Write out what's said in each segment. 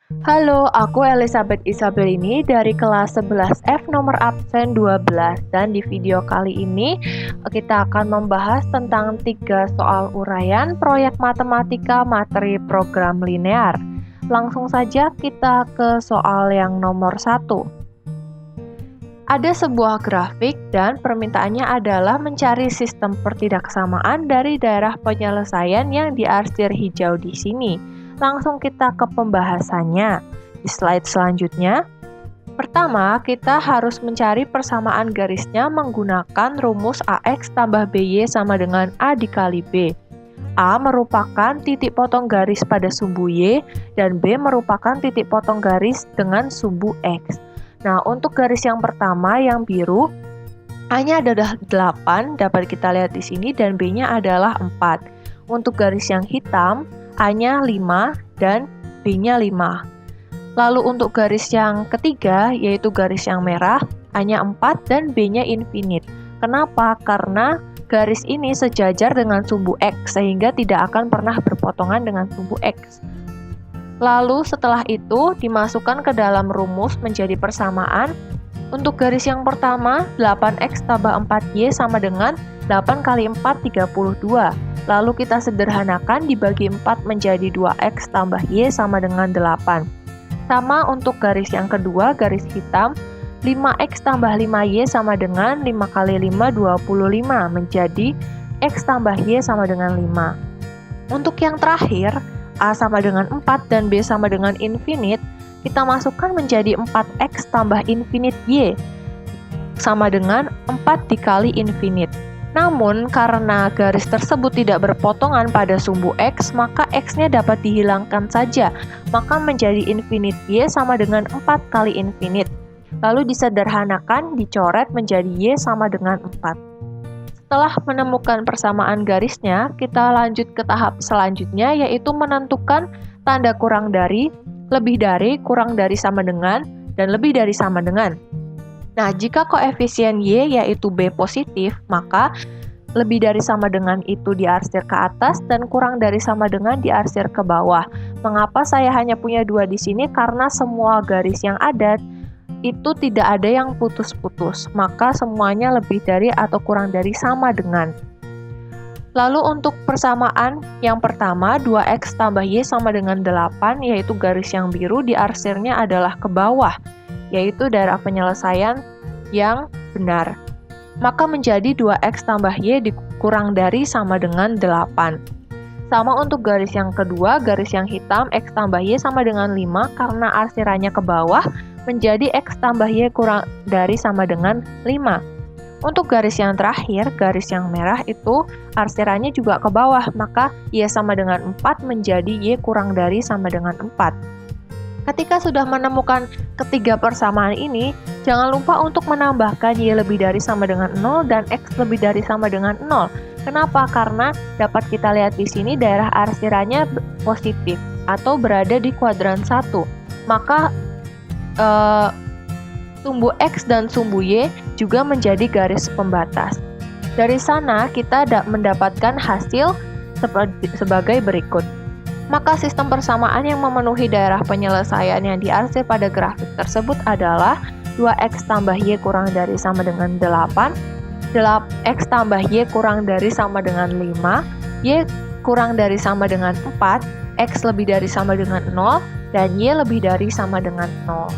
Halo, aku Elizabeth Isabelini dari kelas 11F nomor absen 12 dan di video kali ini kita akan membahas tentang 3 soal uraian proyek matematika materi program linear. Langsung saja kita ke soal yang nomor 1. Ada sebuah grafik dan permintaannya adalah mencari sistem pertidaksamaan dari daerah penyelesaian yang diarsir hijau di sini. Langsung kita ke pembahasannya. Di slide selanjutnya, pertama kita harus mencari persamaan garisnya menggunakan rumus AX tambah BY sama dengan A dikali B. A merupakan titik potong garis pada sumbu Y dan B merupakan titik potong garis dengan sumbu X. Nah, untuk garis yang pertama yang biru, A-nya adalah 8, dapat kita lihat di sini, dan B-nya adalah 4. Untuk garis yang hitam, A-nya 5 dan B-nya 5. Lalu untuk garis yang ketiga, yaitu garis yang merah, A-nya 4 dan B-nya infinite. Kenapa? Karena garis ini sejajar dengan sumbu X, sehingga tidak akan pernah berpotongan dengan sumbu X. Lalu setelah itu dimasukkan ke dalam rumus menjadi persamaan. Untuk garis yang pertama, 8X tambah 4Y sama dengan 8 kali 4, 32. Lalu kita sederhanakan dibagi 4 menjadi 2X tambah Y sama dengan 8. Sama untuk garis yang kedua, garis hitam, 5X tambah 5Y sama dengan 5 kali 5, 25 menjadi X tambah Y sama dengan 5. Untuk yang terakhir, A sama dengan 4 dan B sama dengan infinite, kita masukkan menjadi 4X tambah infinite Y sama dengan 4 dikali infinite. Namun, karena garis tersebut tidak berpotongan pada sumbu X, maka X-nya dapat dihilangkan saja, maka menjadi infinite Y sama dengan 4 kali infinite. Lalu disederhanakan, dicoret menjadi Y sama dengan 4. Setelah menemukan persamaan garisnya, kita lanjut ke tahap selanjutnya, yaitu menentukan tanda kurang dari, lebih dari, kurang dari sama dengan, dan lebih dari sama dengan. Nah, jika koefisien Y yaitu B positif, maka lebih dari sama dengan itu diarsir ke atas dan kurang dari sama dengan diarsir ke bawah. Mengapa saya hanya punya 2 di sini? Karena semua garis yang ada itu tidak ada yang putus-putus, maka semuanya lebih dari atau kurang dari sama dengan. Lalu untuk persamaan yang pertama, 2X tambah Y sama dengan 8, yaitu garis yang biru diarsirnya adalah ke bawah, yaitu daerah penyelesaian yang benar. Maka menjadi 2X tambah Y dikurang dari sama dengan 8. Sama untuk garis yang kedua, garis yang hitam, X tambah Y sama dengan 5, karena arsirannya ke bawah, menjadi X tambah Y kurang dari sama dengan 5. Untuk garis yang terakhir, garis yang merah itu arsirannya juga ke bawah, maka Y sama dengan 4 menjadi Y kurang dari sama dengan 4. Ketika sudah menemukan ketiga persamaan ini, jangan lupa untuk menambahkan Y lebih dari sama dengan 0 dan X lebih dari sama dengan 0. Kenapa? Karena dapat kita lihat di sini daerah arsirannya positif atau berada di kuadran 1. Maka sumbu X dan sumbu Y juga menjadi garis pembatas. Dari sana kita mendapatkan hasil sebagai berikut. Maka sistem persamaan yang memenuhi daerah penyelesaian yang diarsir pada grafik tersebut adalah 2X tambah Y kurang dari sama dengan 8, X tambah Y kurang dari sama dengan 5, Y kurang dari sama dengan 4, X lebih dari sama dengan 0, dan Y lebih dari sama dengan 0.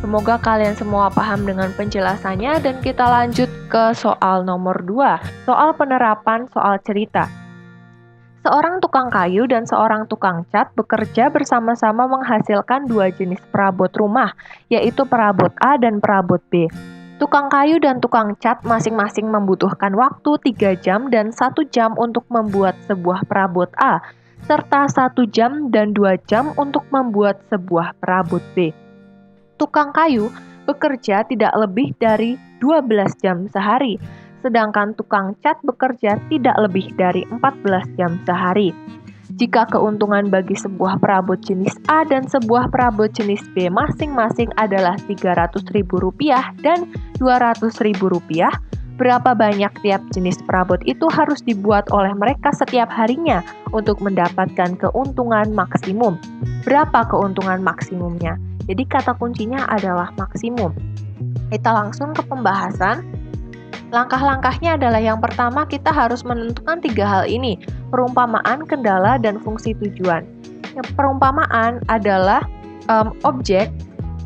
Semoga kalian semua paham dengan penjelasannya dan kita lanjut ke soal nomor 2, soal penerapan soal cerita. Seorang tukang kayu dan seorang tukang cat bekerja bersama-sama menghasilkan 2 jenis perabot rumah, yaitu perabot A dan perabot B. Tukang kayu dan tukang cat masing-masing membutuhkan waktu 3 jam dan 1 jam untuk membuat sebuah perabot A, serta 1 jam dan 2 jam untuk membuat sebuah perabot B. Tukang kayu bekerja tidak lebih dari 12 jam sehari, sedangkan tukang cat bekerja tidak lebih dari 14 jam sehari. Jika keuntungan bagi sebuah perabot jenis A dan sebuah perabot jenis B masing-masing adalah Rp300.000 dan Rp200.000, berapa banyak tiap jenis perabot itu harus dibuat oleh mereka setiap harinya untuk mendapatkan keuntungan maksimum. Berapa keuntungan maksimumnya? Jadi kata kuncinya adalah maksimum. Kita langsung ke pembahasan. Langkah-langkahnya adalah yang pertama kita harus menentukan 3 hal ini, perumpamaan, kendala, dan fungsi tujuan. Yang perumpamaan adalah objek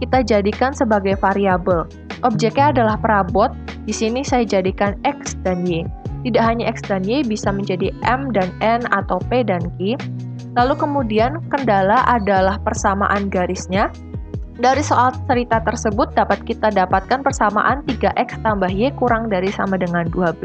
kita jadikan sebagai variabel. Objeknya adalah perabot, di sini saya jadikan X dan Y. Tidak hanya X dan Y, bisa menjadi M dan N atau P dan Q. Lalu kemudian kendala adalah persamaan garisnya. Dari soal cerita tersebut dapat kita dapatkan persamaan 3X tambah Y kurang dari sama dengan 12.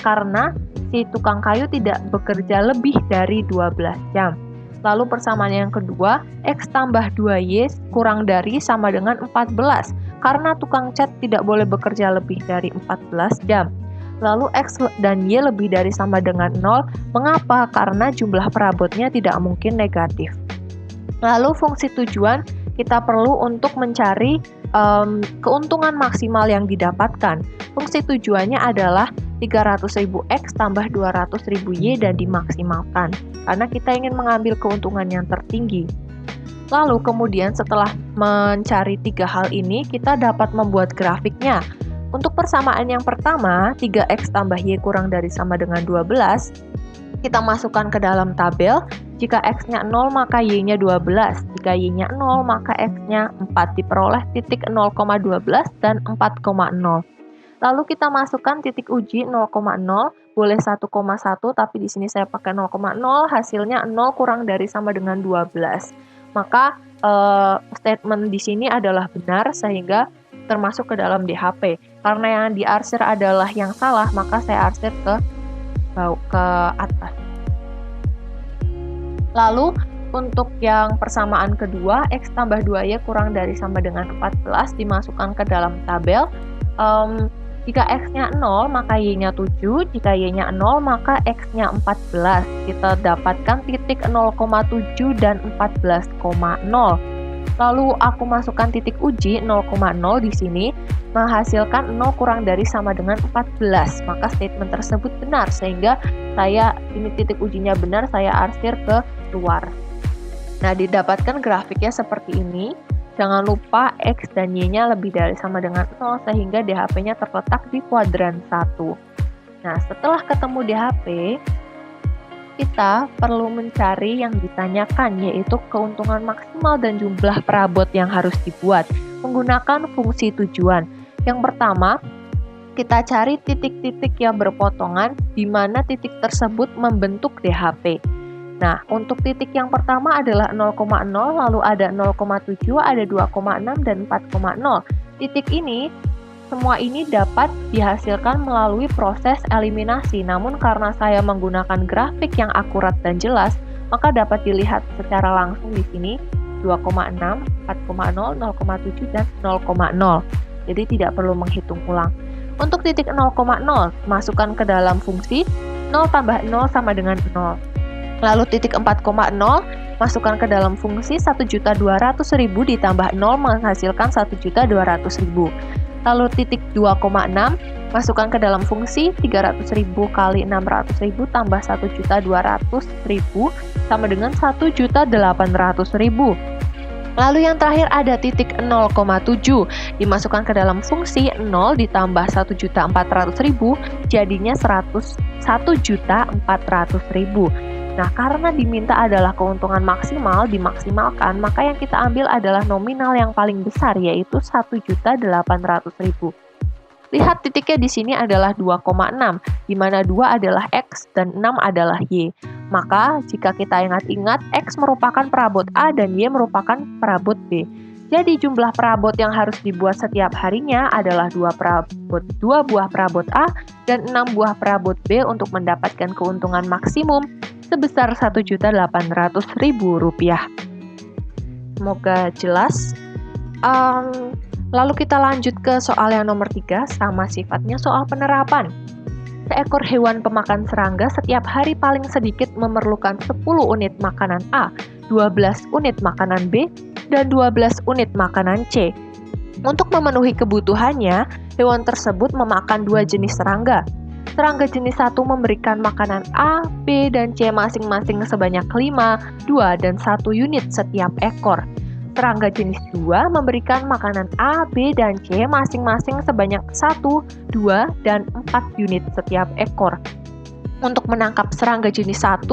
Karena si tukang kayu tidak bekerja lebih dari 12 jam. Lalu persamaan yang kedua, X tambah 2Y kurang dari sama dengan 14. Karena tukang cat tidak boleh bekerja lebih dari 14 jam. Lalu X dan Y lebih dari sama dengan 0. Mengapa? Karena jumlah perabotnya tidak mungkin negatif. Lalu fungsi tujuan kita perlu untuk mencari keuntungan maksimal yang didapatkan. Fungsi tujuannya adalah 300.000 X tambah 200.000 Y dan dimaksimalkan. Karena kita ingin mengambil keuntungan yang tertinggi. Lalu kemudian setelah mencari 3 hal ini, kita dapat membuat grafiknya. Untuk persamaan yang pertama, 3X tambah Y kurang dari sama dengan 12, kita masukkan ke dalam tabel. Jika X-nya 0, maka Y-nya 12. Jika Y-nya 0, maka X-nya 4. Diperoleh titik 0,12 dan 4,0. Lalu kita masukkan titik uji 0,0, boleh 1,1, tapi di sini saya pakai 0,0, hasilnya 0 kurang dari sama dengan 12. Maka statement di sini adalah benar sehingga termasuk ke dalam DHP. Karena yang diarsir adalah yang salah, maka saya arsir ke atas. Lalu untuk yang persamaan kedua, X tambah 2Y kurang dari sama dengan 14 dimasukkan ke dalam tabel. Jika X-nya 0, maka Y-nya 7. Jika Y-nya 0, maka X-nya 14. Kita dapatkan titik 0,7 dan 14,0. Lalu aku masukkan titik uji 0,0 di sini, menghasilkan 0 kurang dari sama dengan 14. Maka statement tersebut benar, sehingga ini titik ujinya benar, saya arsir ke luar. Nah, didapatkan grafiknya seperti ini. Jangan lupa X dan Y-nya lebih dari sama dengan 0 sehingga DHP-nya terletak di kuadran 1. Nah, setelah ketemu DHP, kita perlu mencari yang ditanyakan, yaitu keuntungan maksimal dan jumlah perabot yang harus dibuat menggunakan fungsi tujuan. Yang pertama, kita cari titik-titik yang berpotongan di mana titik tersebut membentuk DHP. Nah, untuk titik yang pertama adalah 0,0, lalu ada 0,7, ada 2,6, dan 4,0. Titik ini, semua ini dapat dihasilkan melalui proses eliminasi. Namun karena saya menggunakan grafik yang akurat dan jelas, maka dapat dilihat secara langsung di sini 2,6, 4,0, 0,7, dan 0,0. Jadi tidak perlu menghitung ulang. Untuk titik 0,0, masukkan ke dalam fungsi 0 tambah 0 sama dengan 0. Lalu titik 4,0 masukkan ke dalam fungsi 1.200.000 ditambah 0 menghasilkan 1.200.000. Lalu titik 2,6 masukkan ke dalam fungsi 300.000 kali 600.000 tambah 1.200.000 sama dengan 1.800.000. Lalu yang terakhir ada titik 0,7 dimasukkan ke dalam fungsi 0 ditambah 1.400.000 jadinya 1.400.000. Nah, karena diminta adalah keuntungan maksimal dimaksimalkan, maka yang kita ambil adalah nominal yang paling besar, yaitu 1.800.000. Lihat titiknya di sini adalah 2,6, di mana 2 adalah X dan 6 adalah Y. Maka, jika kita ingat-ingat, X merupakan perabot A dan Y merupakan perabot B. Jadi, jumlah perabot yang harus dibuat setiap harinya adalah 2 buah perabot A dan 6 buah perabot B untuk mendapatkan keuntungan maksimum sebesar Rp1.800.000. Semoga jelas. Lalu kita lanjut ke soal yang nomor 3, sama sifatnya soal penerapan. Seekor hewan pemakan serangga setiap hari paling sedikit memerlukan 10 unit makanan A, 12 unit makanan B, dan 12 unit makanan C. Untuk memenuhi kebutuhannya, hewan tersebut memakan 2 jenis serangga. Serangga jenis 1 memberikan makanan A, B, dan C masing-masing sebanyak 5, 2, dan 1 unit setiap ekor. Serangga jenis 2 memberikan makanan A, B, dan C masing-masing sebanyak 1, 2, dan 4 unit setiap ekor. Untuk menangkap serangga jenis 1,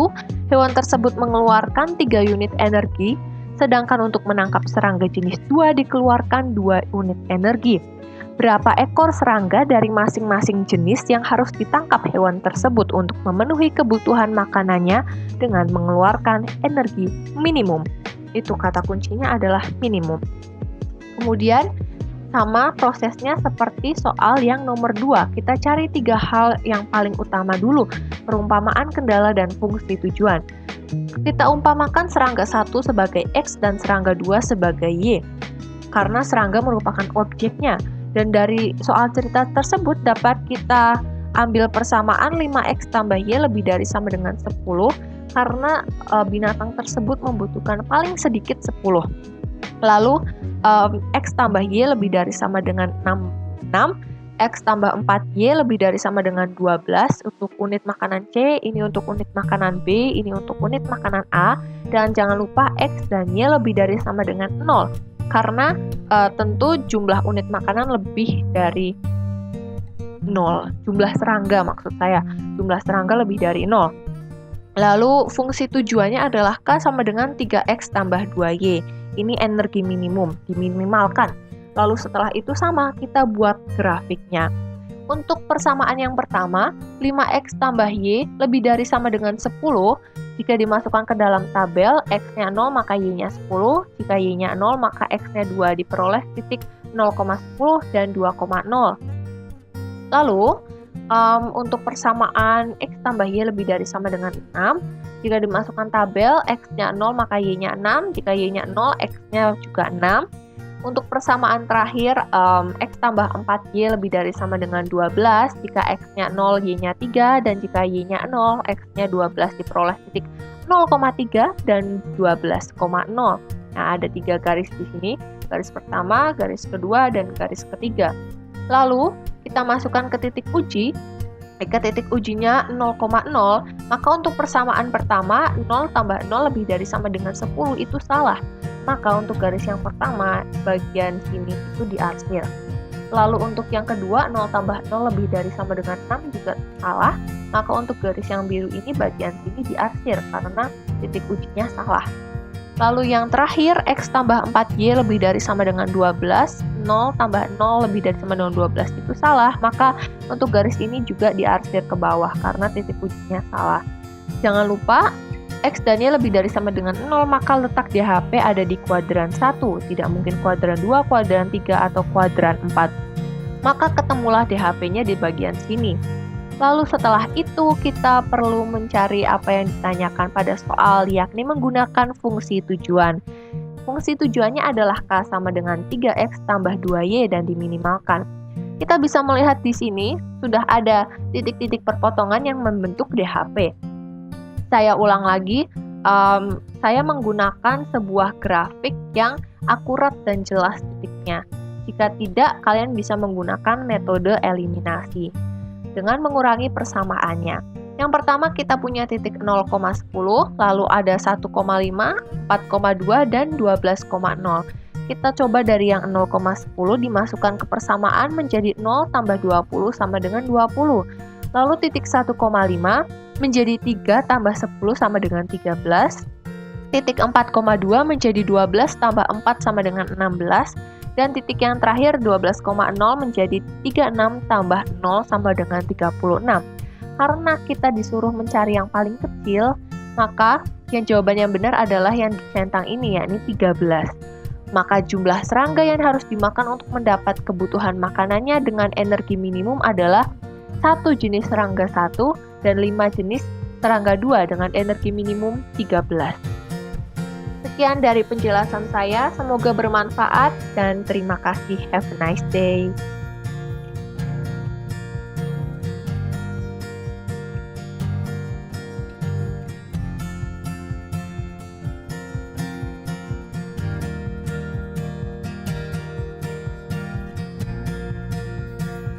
hewan tersebut mengeluarkan 3 unit energi, sedangkan untuk menangkap serangga jenis 2 dikeluarkan 2 unit energi. Berapa ekor serangga dari masing-masing jenis yang harus ditangkap hewan tersebut untuk memenuhi kebutuhan makanannya dengan mengeluarkan energi minimum? Itu kata kuncinya adalah minimum. Kemudian sama prosesnya seperti soal yang nomor 2. Kita cari 3 hal yang paling utama dulu, perumpamaan, kendala, dan fungsi tujuan. Kita umpamakan serangga 1 sebagai X dan serangga 2 sebagai Y, karena serangga merupakan objeknya. Dan dari soal cerita tersebut dapat kita ambil persamaan 5X tambah Y lebih dari sama dengan 10, karena binatang tersebut membutuhkan paling sedikit 10. Lalu X tambah Y lebih dari sama dengan 6, X tambah 4Y lebih dari sama dengan 12 untuk unit makanan C, ini untuk unit makanan B, ini untuk unit makanan A, dan jangan lupa X dan Y lebih dari sama dengan 0, karena tentu jumlah unit makanan lebih dari 0, jumlah serangga maksud saya, jumlah serangga lebih dari 0. Lalu fungsi tujuannya adalah K sama dengan 3X tambah 2Y. Ini energi minimum, diminimalkan. Lalu setelah itu sama, kita buat grafiknya. Untuk persamaan yang pertama, 5X tambah Y lebih dari sama dengan 10. Jika dimasukkan ke dalam tabel, X-nya 0 maka Y-nya 10. Jika Y-nya 0 maka X-nya 2 diperoleh titik 0,10 dan 2,0. Lalu, untuk persamaan X tambah Y lebih dari sama dengan 6, jika dimasukkan tabel, X-nya 0 maka Y-nya 6, jika Y-nya 0, X-nya juga 6. Untuk persamaan terakhir, X tambah 4Y lebih dari sama dengan 12, jika X-nya 0, Y-nya 3, dan jika Y-nya 0, X-nya 12 diperoleh titik 0,3 dan 12,0. Nah, ada 3 garis di sini, garis pertama, garis kedua, dan garis ketiga. Lalu, kita masukkan ke titik uji. Jika titik ujinya 0,0, maka untuk persamaan pertama 0 tambah 0 lebih dari sama dengan 10 itu salah. Maka untuk garis yang pertama, bagian sini itu diarsir. Lalu untuk yang kedua 0 tambah 0 lebih dari sama dengan 6 juga salah. Maka untuk garis yang biru ini bagian sini diarsir karena titik ujinya salah. Lalu yang terakhir, X tambah 4Y lebih dari sama dengan 12, 0 tambah 0 lebih dari sama dengan 12 itu salah, maka untuk garis ini juga diarsir ke bawah karena titik ujinya salah. Jangan lupa, X dan Y lebih dari sama dengan 0, maka letak DHP ada di kuadran 1, tidak mungkin kuadran 2, kuadran 3, atau kuadran 4. Maka ketemulah DHP-nya di bagian sini. Lalu setelah itu kita perlu mencari apa yang ditanyakan pada soal, yakni menggunakan fungsi tujuan. Fungsi tujuannya adalah K sama dengan 3X tambah 2Y dan diminimalkan. Kita bisa melihat di sini sudah ada titik-titik perpotongan yang membentuk DHP. Saya ulang lagi, saya menggunakan sebuah grafik yang akurat dan jelas titiknya. Jika tidak, kalian bisa menggunakan metode eliminasi dengan mengurangi persamaannya. Yang pertama kita punya titik 0,10, lalu ada 1,5, 4,2, dan 12,0. Kita coba dari yang 0,10 dimasukkan ke persamaan menjadi 0 tambah 20 sama dengan 20. Lalu titik 1,5 menjadi 3 tambah 10 sama dengan 13. Titik 4,2 menjadi 12 tambah 4 sama dengan 16. Dan titik yang terakhir 12,0 menjadi 36 tambah 0 sama dengan 36. Karena kita disuruh mencari yang paling kecil, maka yang jawaban yang benar adalah yang dicentang ini, yakni 13. Maka jumlah serangga yang harus dimakan untuk mendapat kebutuhan makanannya dengan energi minimum adalah 1 jenis serangga 1 dan 5 jenis serangga 2 dengan energi minimum 13. Sekian dari penjelasan saya, semoga bermanfaat dan terima kasih. Have a nice day.